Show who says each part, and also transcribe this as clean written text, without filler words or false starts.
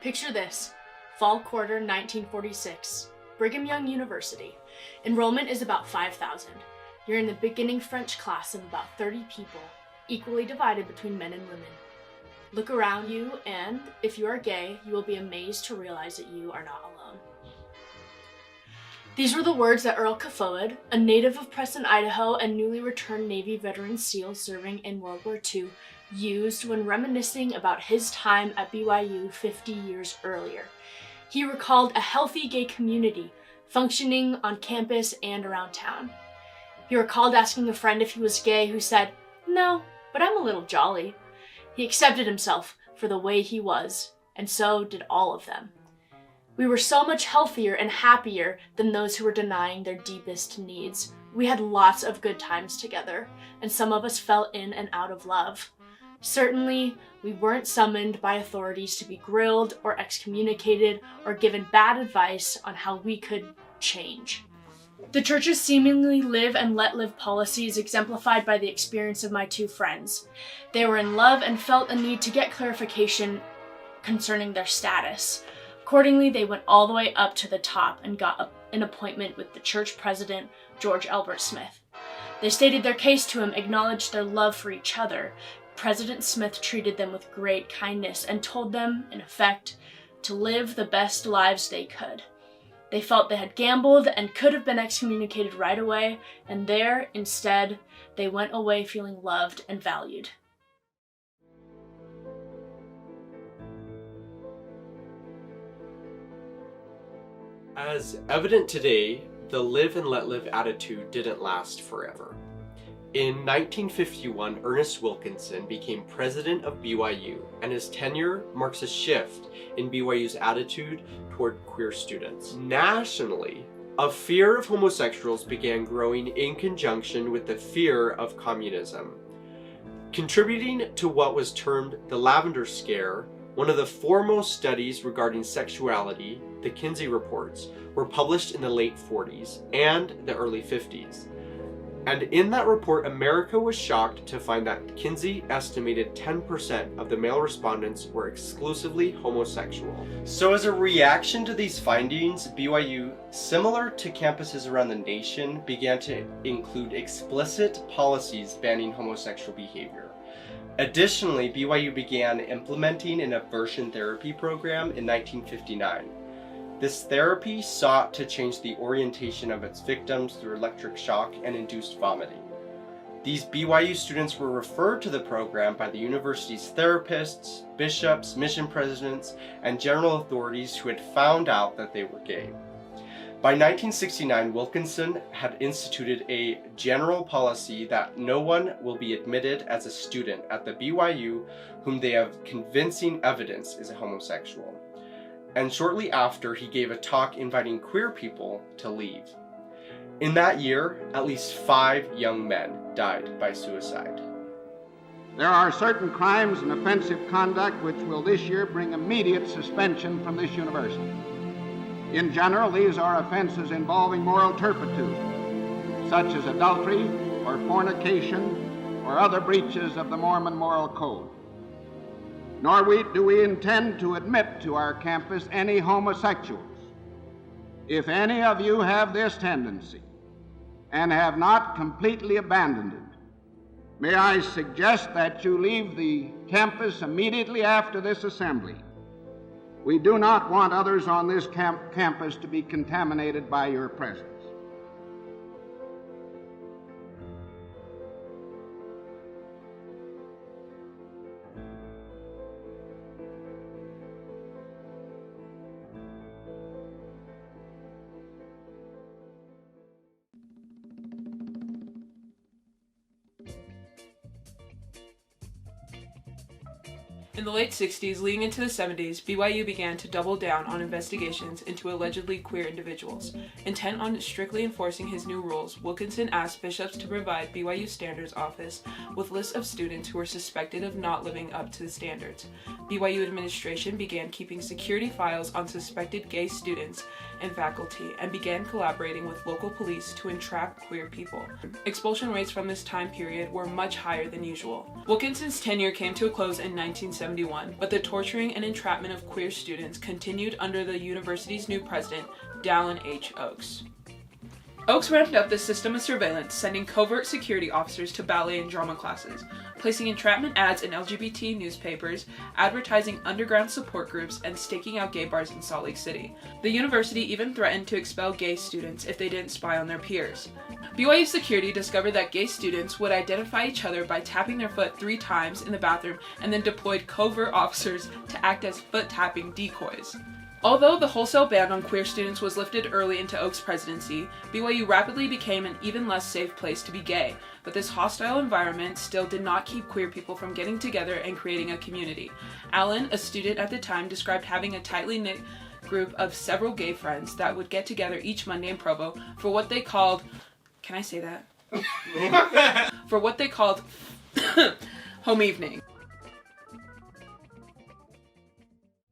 Speaker 1: Picture this, fall quarter 1946, Brigham Young University. Enrollment is about 5,000. You're in the beginning French class of about 30 people, equally divided between men and women. Look around you, and if you are gay, you will be amazed to realize that you are not alone. These were the words that Earl Cafoed, a native of Preston, Idaho, and newly returned Navy veteran SEAL serving in World War II, used when reminiscing about his time at BYU 50 years earlier. He recalled a healthy gay community functioning on campus and around town. He recalled asking a friend if he was gay, who said, "No, but I'm a little jolly." He accepted himself for the way he was, and so did all of them. We were so much healthier and happier than those who were denying their deepest needs. We had lots of good times together, and some of us fell in and out of love. Certainly, we weren't summoned by authorities to be grilled or excommunicated or given bad advice on how we could change. The church's seemingly live and let live policy is exemplified by the experience of my two friends. They were in love and felt a need to get clarification concerning their status. Accordingly, they went all the way up to the top and got an appointment with the church president, George Albert Smith. They stated their case to him, acknowledged their love for each other. President Smith treated them with great kindness and told them, in effect, to live the best lives they could. They felt they had gambled and could have been excommunicated right away, and there, instead, they went away feeling loved and valued.
Speaker 2: As evident today, the live and let live attitude didn't last forever. In 1951, Ernest Wilkinson became president of BYU, and his tenure marks a shift in BYU's attitude toward queer students. Nationally, a fear of homosexuals began growing in conjunction with the fear of communism. Contributing to what was termed the Lavender Scare, one of the foremost studies regarding sexuality, the Kinsey reports, were published in the late 40s and the early 50s. And in that report, America was shocked to find that Kinsey estimated 10% of the male respondents were exclusively homosexual. So as a reaction to these findings, BYU, similar to campuses around the nation, began to include explicit policies banning homosexual behavior. Additionally, BYU began implementing an aversion therapy program in 1959. This therapy sought to change the orientation of its victims through electric shock and induced vomiting. These BYU students were referred to the program by the university's therapists, bishops, mission presidents, and general authorities who had found out that they were gay. By 1969, Wilkinson had instituted a general policy that no one will be admitted as a student at the BYU whom they have convincing evidence is a homosexual. And shortly after, he gave a talk inviting queer people to leave. In that year, at least 5 young men died by suicide.
Speaker 3: There are certain crimes and offensive conduct which will this year bring immediate suspension from this university. In general, these are offenses involving moral turpitude, such as adultery or fornication or other breaches of the Mormon moral code. Nor do we intend to admit to our campus any homosexuals. If any of you have this tendency and have not completely abandoned it, may I suggest that you leave the campus immediately after this assembly. We do not want others on this campus to be contaminated by your presence.
Speaker 4: In the late 60s, leading into the 70s, BYU began to double down on investigations into allegedly queer individuals. Intent on strictly enforcing his new rules, Wilkinson asked bishops to provide BYU Standards Office with lists of students who were suspected of not living up to the standards. BYU administration began keeping security files on suspected gay students and faculty and began collaborating with local police to entrap queer people. Expulsion rates from this time period were much higher than usual. Wilkinson's tenure came to a close in 1970. 1971, but the torturing and entrapment of queer students continued under the university's new president, Dallin H. Oakes. Oakes ramped up the system of surveillance, sending covert security officers to ballet and drama classes, placing entrapment ads in LGBT newspapers, advertising underground support groups, and staking out gay bars in Salt Lake City. The university even threatened to expel gay students if they didn't spy on their peers. BYU security discovered that gay students would identify each other by tapping their foot 3 times in the bathroom and then deployed covert officers to act as foot-tapping decoys. Although the wholesale ban on queer students was lifted early into Oakes' presidency, BYU rapidly became an even less safe place to be gay, but this hostile environment still did not keep queer people from getting together and creating a community. Alan, a student at the time, described having a tightly knit group of several gay friends that would get together each Monday in Provo for what they called, can I say that? For what they called home evening.